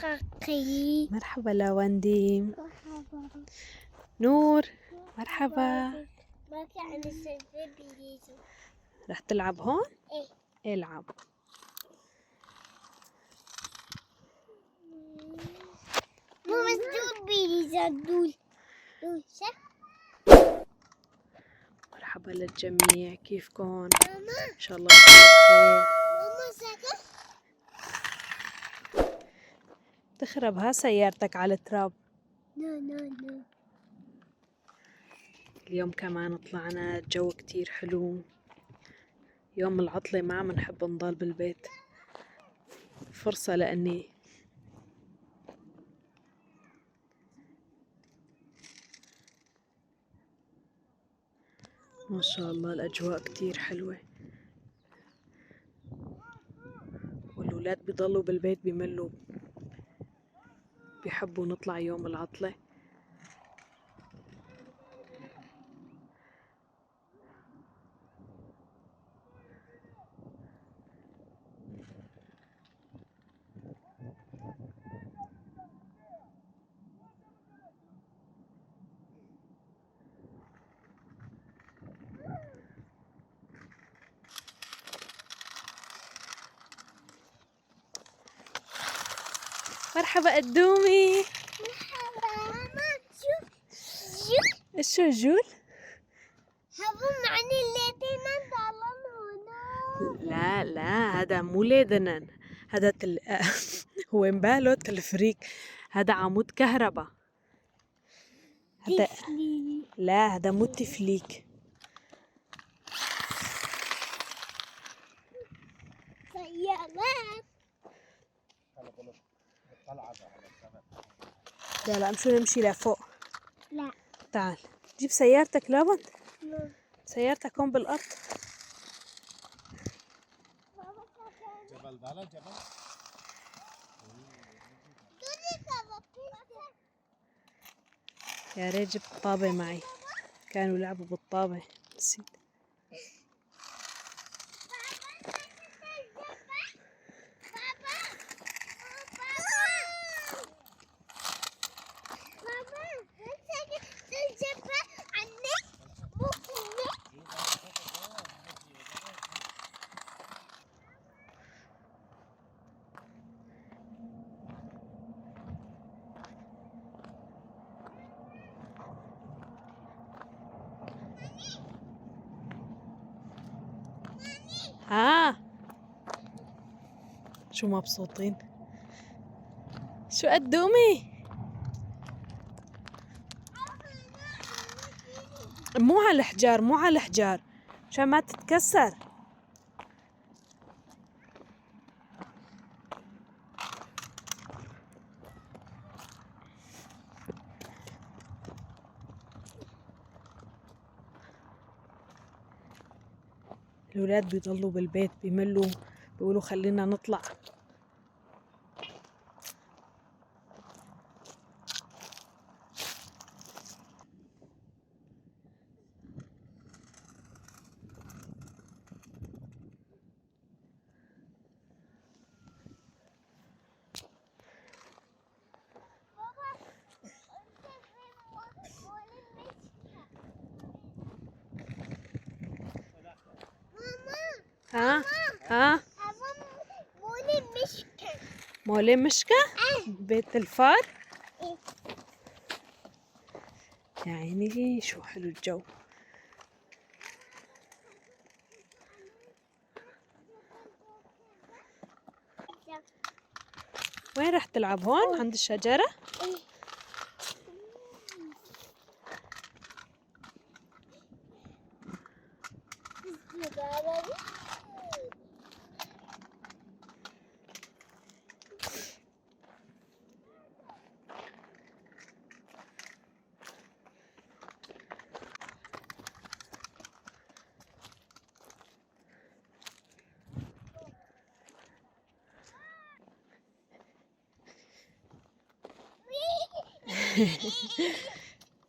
خاقي. مرحبا لوندي. مرحبا. نور مرحبا. ما كان السبب بيجي. رح تلعب هون؟ ايه. العب. مو مسدود بيجي دول. شاف؟ مرحبا للجميع، كيفكن؟ ماما. ان شاء الله تكونوا بخير. ماما ساكت؟ تخرب ها سيارتك على التراب. نو. اليوم كمان طلعنا، الجو كتير حلو. يوم العطلة ما عم نحب نضل بالبيت، فرصة لأني ما شاء الله الأجواء كتير حلوة، والولاد بيضلوا بالبيت بيملوا، بيحبوا نطلع يوم العطلة. مرحبا قدومي. مرحبا ماما. شو ايش شو جول؟ هبو معني اللي تينا هنا. لا هذا مو ليدنن، هذا هو مباله تلفريك، هذا عمود كهرباء. هذا لا، هذا مو تفليك. سيارات. لا امشي نمشي لفوق. لا. تعال جيب سيارتك لابد. لا. سيارتك هون بالأرض. جبل بالا جبل. يا ريت جبت طابة معي، كانوا يلعبوا بالطابة نسيت. ها شو مبسوطين؟ شو قدومي؟ مو على الحجار، مو على الحجار، عشان ما تتكسر. الولاد بيضلوا بالبيت بيملوا، بيقولوا خلينا نطلع. ها مولي مشكة بيت الفار. يا عيني شو حلو الجو. وين رح تلعب؟ هون عند الشجرة؟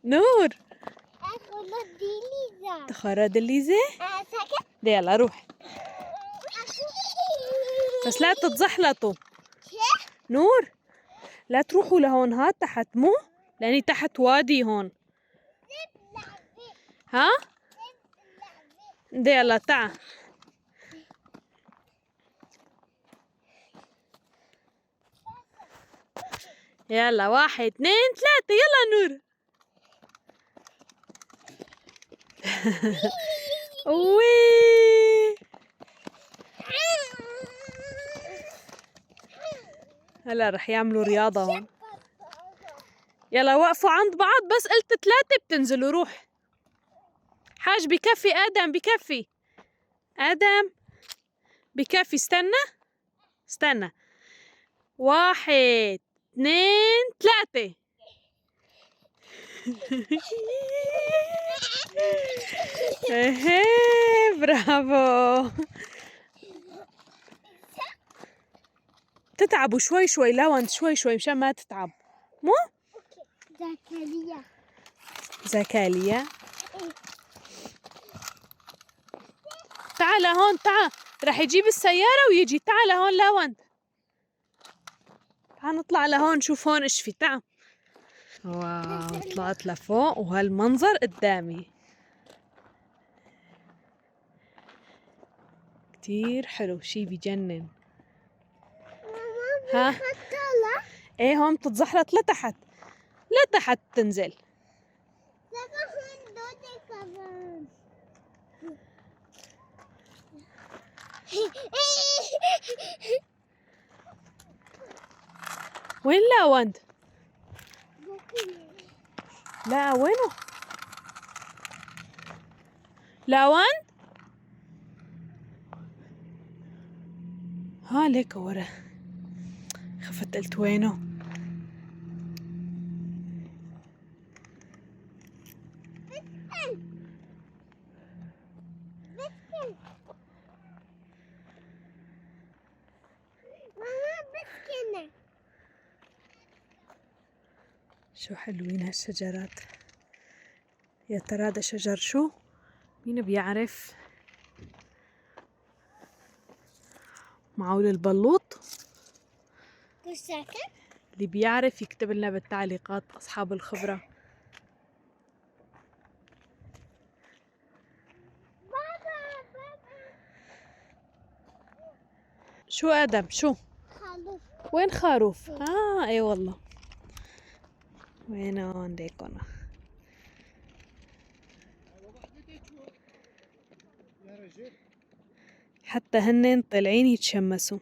نور تخرج الليزة. يلا روح بس لا تتزحلطوا. نور لا تروحوا لهون، ها تحت مو لاني تحت وادي هون. ها دي يلا تعا. يلا 1 2 3 يلا نور. وي هلا رح يعملوا رياضة هون. يلا وقفوا عند بعض، بس قلت 3 بتنزلوا. روح حاج بكفي. آدم بكفي. آدم بكفي. استنى 1 2 3. ايه برافو. تتعبوا شوي شوي لوند، شوي شوي مشان ما تتعب. مو زكاليا تعال هون. تعال رح يجيب السيارة ويجي. تعال هون لوند. تعال نطلع لهون نشوف هون ايش في. تعال. واو طلعت لفوق وهالمنظر قدامي كتير حلو، شي بجنن. ها ايه هون بتتزحلط لتحت، لتحت تنزل. وين لاوند؟ لا وينه لاوند؟ ها ليك ورا. خفت قلت وينه. شو حلوين هالشجرات. يا ترى هذا شجر شو؟ مين بيعرف؟ معقول البلوط؟ اللي بيعرف يكتب لنا بالتعليقات، أصحاب الخبرة. شو آدم شو؟ خروف. وين خروف؟ اي والله. وين هون ديكونا. حتى هنن طالعين يتشمسوا.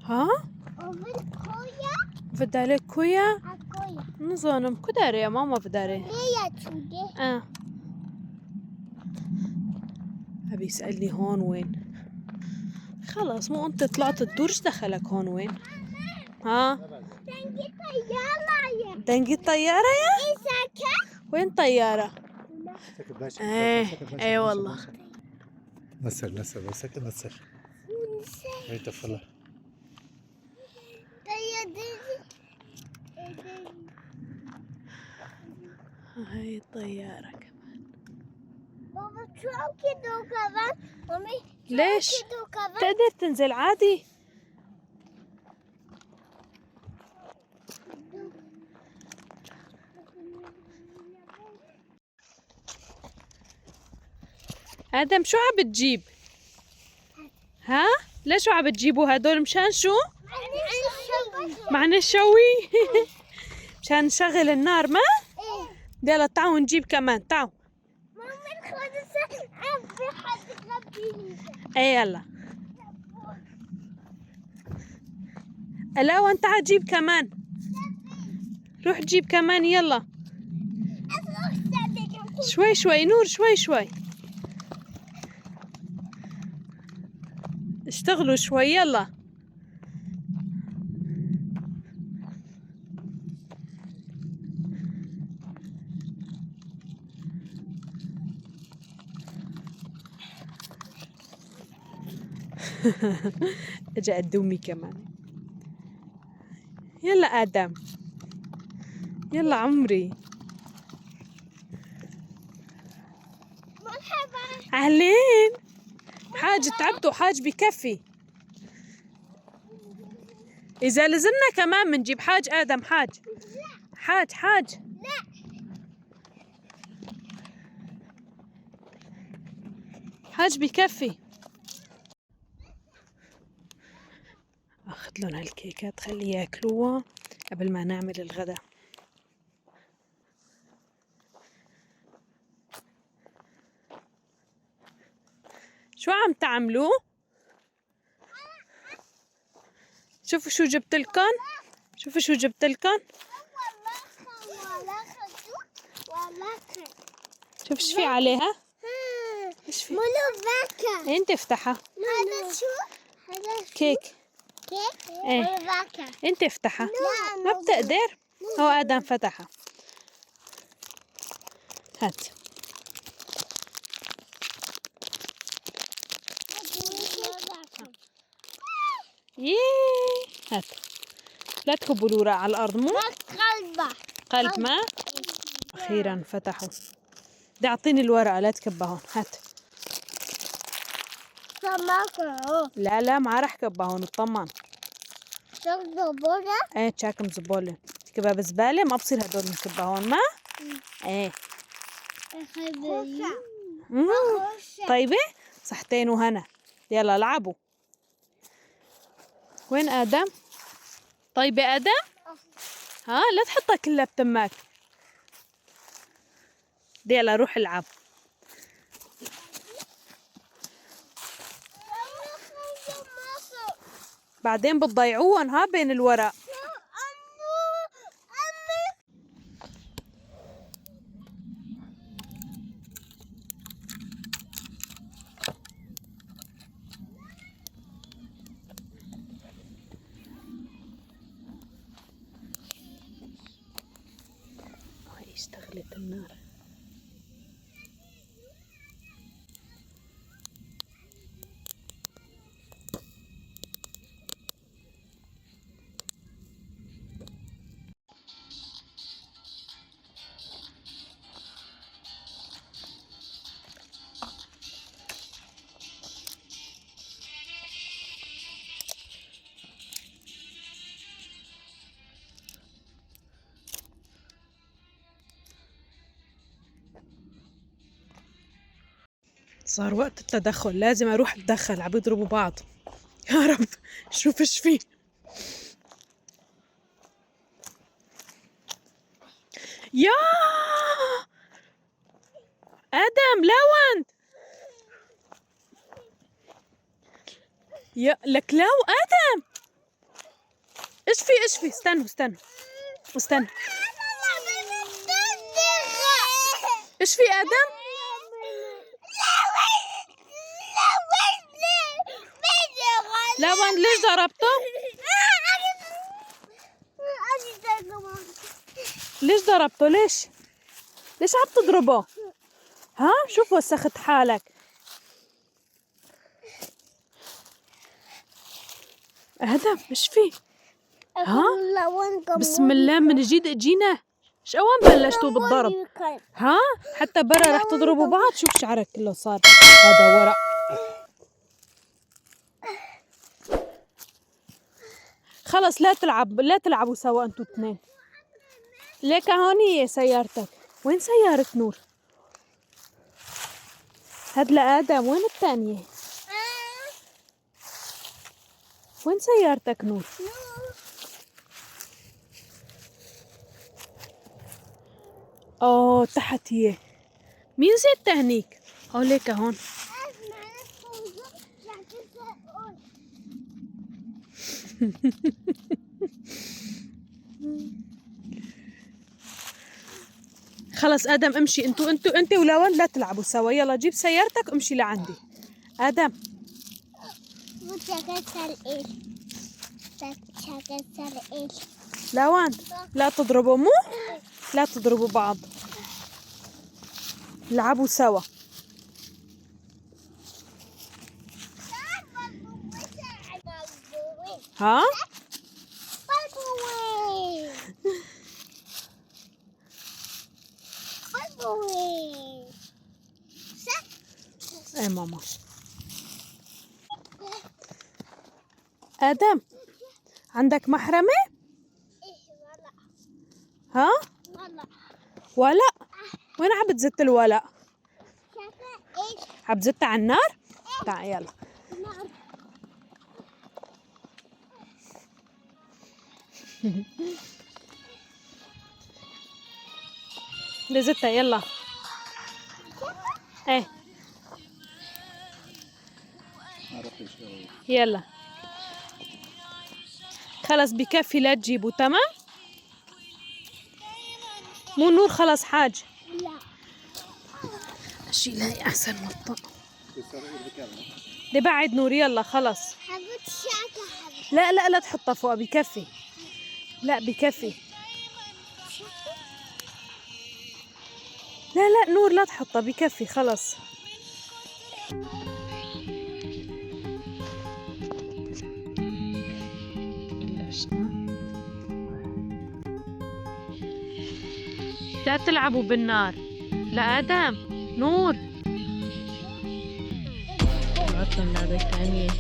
ها؟ فدالك كويا؟ نظنم كداري يا ماما فداري. أبي يسألني هون وين. خلاص مو أنت طلعت تدور، ايش دخلك هون وين؟ ها؟ دنقي الطيارة يا؟ وين طيارة؟ ايه والله. نسر سكت نسر. هي طفلة. هاي الطيارة كمان. بابا شو كده كمان؟ مامي ليش؟ تقدر تنزل عادي. آدم شو عم بتجيب؟ ها؟ ليش عم بتجيبوا هدول مشان شو؟ معنى الشوي. مشان نشغل النار ما؟ يلا تعالوا نجيب كمان. تعالوا. ايه يلا. لا وانت تجيب كمان. روح جيب كمان يلا. شوي شوي نور، شوي شوي. اشتغلوا شوي يلا. اجا قدومي كمان. يلا آدم يلا عمري. مرحبا. أهلين. حاج تعبتوا حاج بكفي. إذا لزمنا كمان بنجيب حاج آدم. حاج حاج حاج بكفي. أخذ لهم هالكيكات خليه ياكلوها قبل ما نعمل الغداء. شو عم تعملوا؟ شوفوا شو جبت لكم. شوفوا شو جبت لكم. شوف ايش في عليها. ايش في؟ ملوبكة. انت افتحها. هذا شو؟ هذا كيك. كيك؟ ايه ملوبكة. انت افتحها. ما بتقدر. هو آدم فتحها. هات. ييه هات. لا تكبوا الوراق على الأرض. مو قلبة. قلب ما. أخيرا فتحوا. بدي أعطيني الورقة لا تكبهون. هات. سماكة. لا ما راح كبهون اطمن. تاخدوا بورة؟ ايه تشاكم زبالة. تكبها بزبالة ما بصير هدول نكبهون ما. ايه مم. طيبة صحتين وهنا. يلا العبوا. وين آدم؟ طيبة آدم؟ ها لا تحطها كلها بتمك. يلا روح العب. بعدين بتضيعوهم ها بين الورق. هاي اشتغلت النار. صار وقت التدخل. لازم اروح اتدخل. عم يضربوا بعض. يا رب شوف ايش فيه. يا آدم لون. يا لك لو آدم. ايش في استنوا ايش في آدم. لون ليش ضربته؟ ليش ضربته؟ ليش عم تضربه؟ ها شوف وسخت حالك. آدم ايش في؟ ها بسم الله من جديد اجينا. ايش اوان بلشتوا بالضرب؟ ها حتى برا رح تضربوا بعض. شوف شعرك كله صار هذا ورق. خلص لا تلعبوا سوا انتوا اثنين. ليك هون هي سيارتك. وين سيارة نور؟ هاد لآدم. وين الثانية؟ وين سيارتك نور؟ اوه تحت هي. مين زيت هنيك؟ هوليك هون. خلص آدم امشي. انت ولون لا تلعبوا سوا. يلا جيب سيارتك امشي لعندي. آدم لون لا تضربوا. مو لا تضربوا بعض. لعبوا سوا. ها ماما. آدم عندك محرمة؟ إيه ولا ها؟ ولا ولا؟ وين عم بتزت الولا؟ شايفة إيش؟ عم بتزتها على النار؟ تعال يلا. نار. لزتها يلا. ايه يلا خلص بكفي لا تجيبوا تمام؟ مو نور خلص حاج. لا اشيل هاي احسن من الطاقة. دي بعد نور يلا خلص. حبيت شاكة حبيت. لا لا لا تحطها فوق بكفي. لا بكفي. لا لا نور لا تحطها بكفي خلص. لا تلعبوا بالنار. لا آدم نور. عطلنا لعبة ثانية.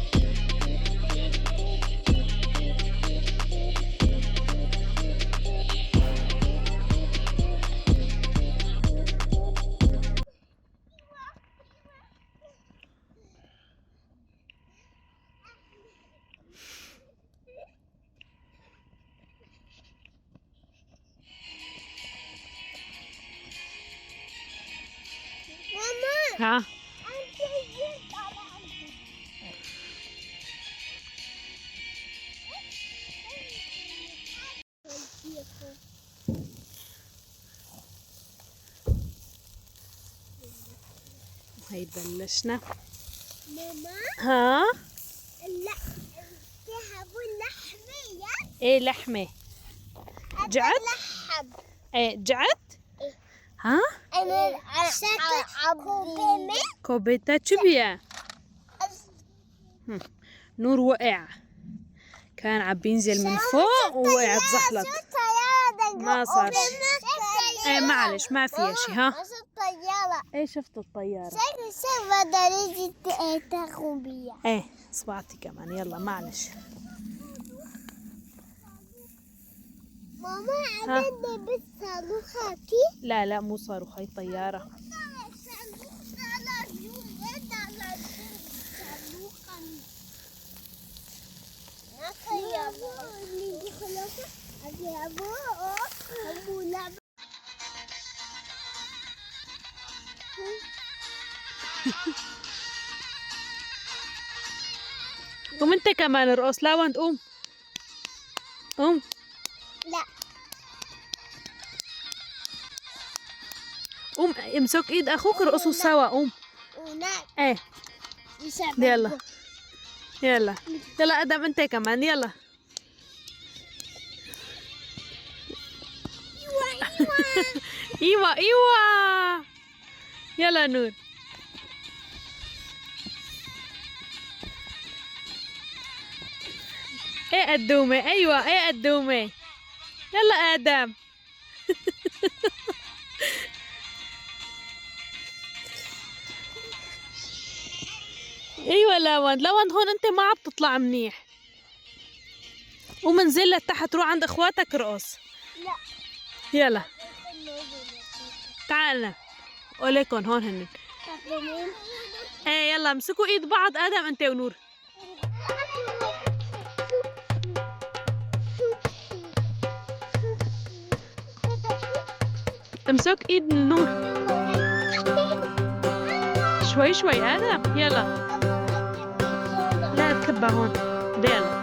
ماما ها أنت جيت على عندي. هاي بلشنا. ماما ها لا تهبوا اللحمة يا ايه لحمة. جعت؟ لحم. ايه جعت؟ ها أنا شاكة كوبيتا تشبيا. نور وقع كان عم بينزل من فوق ووقع تزحلق. ما صار شي. ايه معلش ما فيها شي. ها الطيارة. ايه شفت الطيارة. شايفة درجة تخوبية. ايه صبعتي كمان يلا معلش. ماما ها. أنا لبست صاروخاتي. لا لا مو صاروخ هاي طيارة. قوم انت كمان ارقص. لا وانت قوم قوم. لا قوم امسك ايد اخوك ارقصوا سوا. قوم. هناك ايه يلا يلا يلا ادم انت كمان يلا. ايوه ايوه يلا نور. ايه قدومة. ايوه ايه قدومة. يلا ادم. ايوه لوند هون انت ما عم تطلع منيح. قوم انزل لتحت روح عند اخواتك ارقص. لا يلا تعال قوليكن هون هن. ايه يلا امسكوا ايد بعض ادم انت ونور. امسك ايد نور شوي شوي ادم يلا. لا تكبها هون. يلا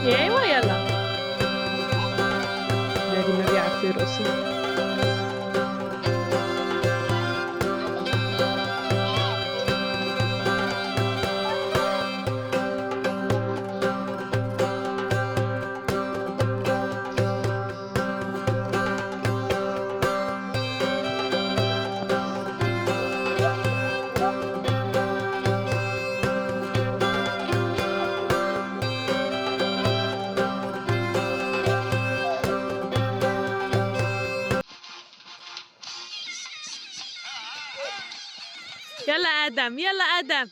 ايوه يلا. نادي ما بيعرف يرقص. يلا آدم يلا آدم.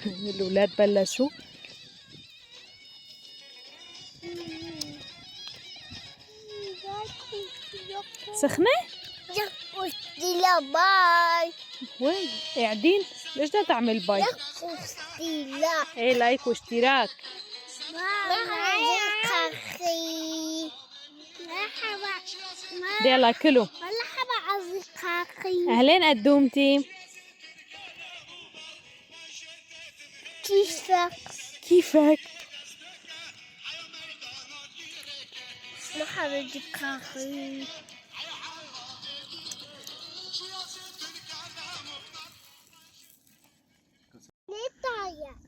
الأولاد بلشوا. سخنة؟ لا باي. وين قاعدين؟ ليش بدها تعمل باي؟ لا ايه لايك واشتراك. يلا كلوا. أهلين قدومتي. كيفك؟ ما حبيت كاخي.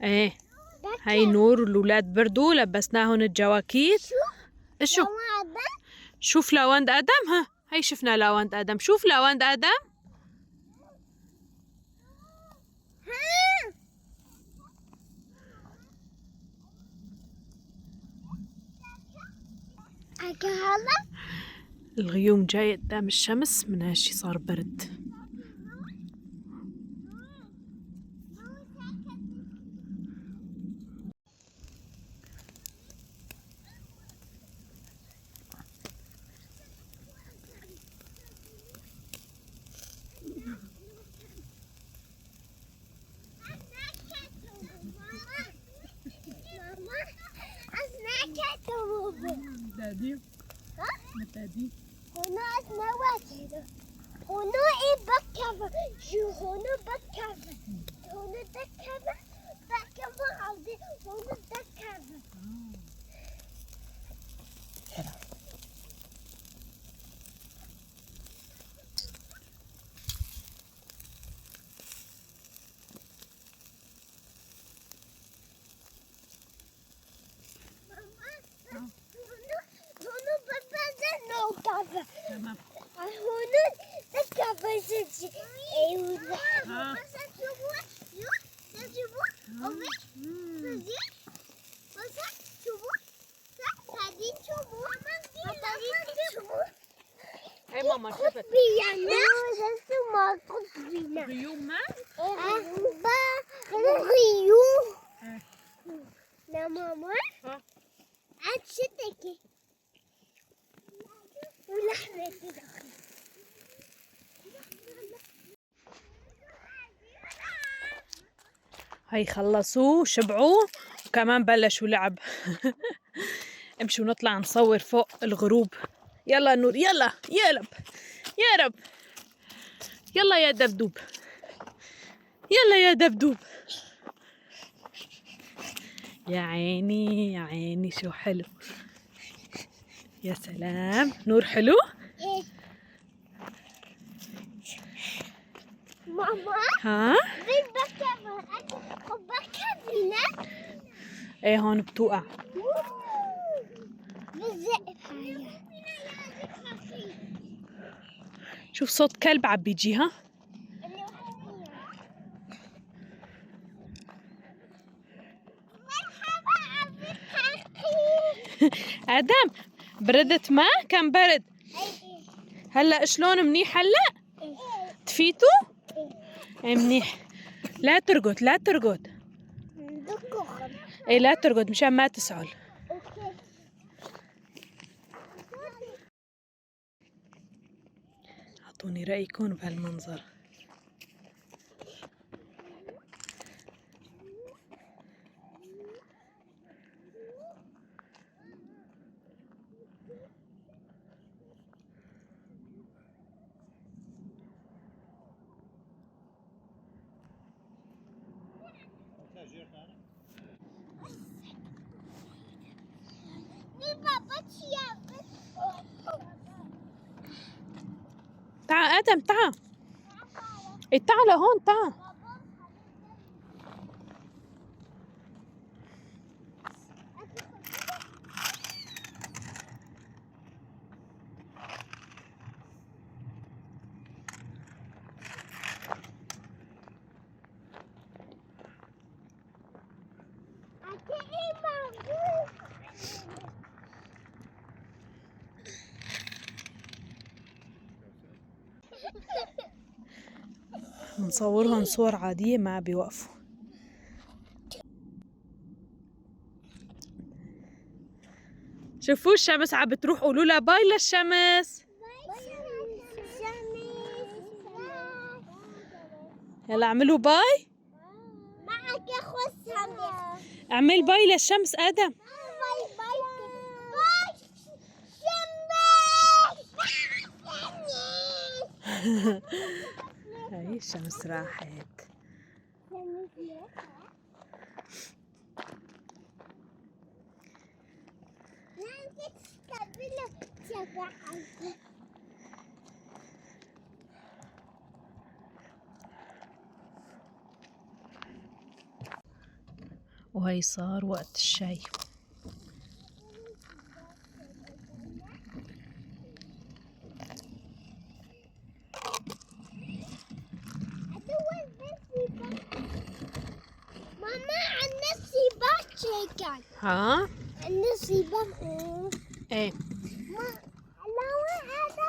ايه هاي نور والولاد بردوا لبسناهم الجواكيت. شو؟ شوف لاوند آدم. ها هاي شفنا لاوند آدم. شوف لاوند آدم. الغيوم جاي قدام الشمس من هالشي صار برد. هنا اسمه واجد. هنا ايه بكفة. شو هنا بكفة. هنا بكفة. بكفة عادي. هنا بكفة. اي ماما شفت غيوم ما؟ لا ماما عاد شتكي ولحمة كده. هاي خلصوا شبعوا وكمان بلشوا لعب. امشوا نطلع نصور فوق الغروب. يلا نور يلا يا رب يا رب. يلا يا دبدوب يلا يا دبدوب. يا عيني يا عيني شو حلو. يا سلام نور حلو. ماما ها فين بكفة ايه هون بتوقع. شوف صوت كلب عم بيجيها. آدم بردت ما كان برد. هلا شلون منيح هلا؟ تفيتوا؟ ايه منيح. لا ترقد لا ترقد. ايه لا ترقد مشان ما تسعل. اعطوني رأيكم بهالمنظر. تعال آدم تعال. إيه تعال هون تعال. نصورهم صور عادية ما بيوقفوا. شوفوا الشمس عم بتروح، قولوا لها باي للشمس. يلا اعملوا باي. معك يا خصها. اعمل باي للشمس ادم. باي باي باي. هاي الشمس راحت. وهي صار وقت الشاي. ماما عن نفسي باتشيكن. ها؟ عن نفسي باتشيكن. ايه ما لا هذا.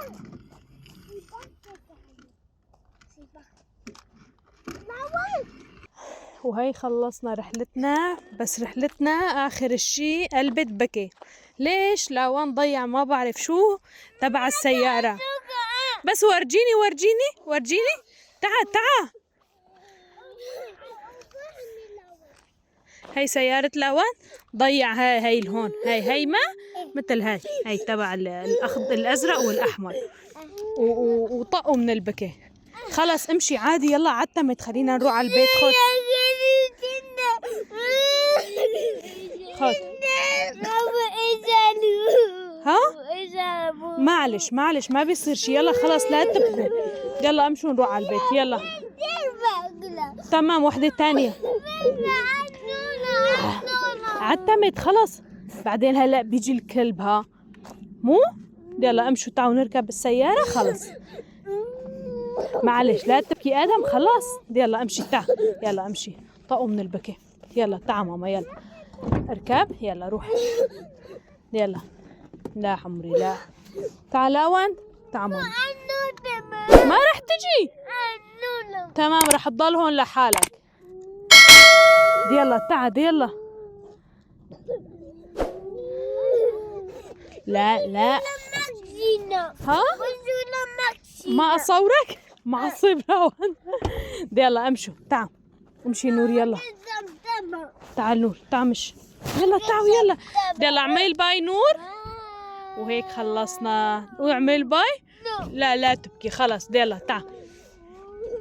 وهي خلصنا رحلتنا، بس رحلتنا آخر الشي قلبت بكي. ليش؟ لاوان ضيع ما بعرف شو تبع السيارة. بس ورجيني تعا. هي سيارة لاوان ضيع. هاي الهون هي ما مثل هاي تبع الأزرق والأحمر، وطقوا من البكي. خلص امشي عادي، يلا عتمت، خلينا نروح على البيت. خد ها؟ معلش ما بيصير شي. يلا خلص لا تبكوا، يلا امشوا نروح على البيت. يلا تمام. وحدة تانية عتمت خلص، بعدين هلا بيجي الكلب. ها مو يلا امشوا تعالوا نركب السيارة. خلص معلش لا تبكي ادم. خلاص يلا امشي يلا امشي. طقوا من البكي. يلا تعا ماما يلا اركب. يلا روح يلا. لا حمري لا. تعال لاوان تعا ماما. ما رح تجي. تمام رح تضل هون لحالك. يلا تعا يلا. لا ها ما اصورك معصب لاوان. يلا امشوا تعا امشي نور. يلا تعال نور تعا مش. يلا تعالوا يلا اعمل باي نور. وهيك خلصنا. واعمل باي. لا تبكي خلص. يلا تعا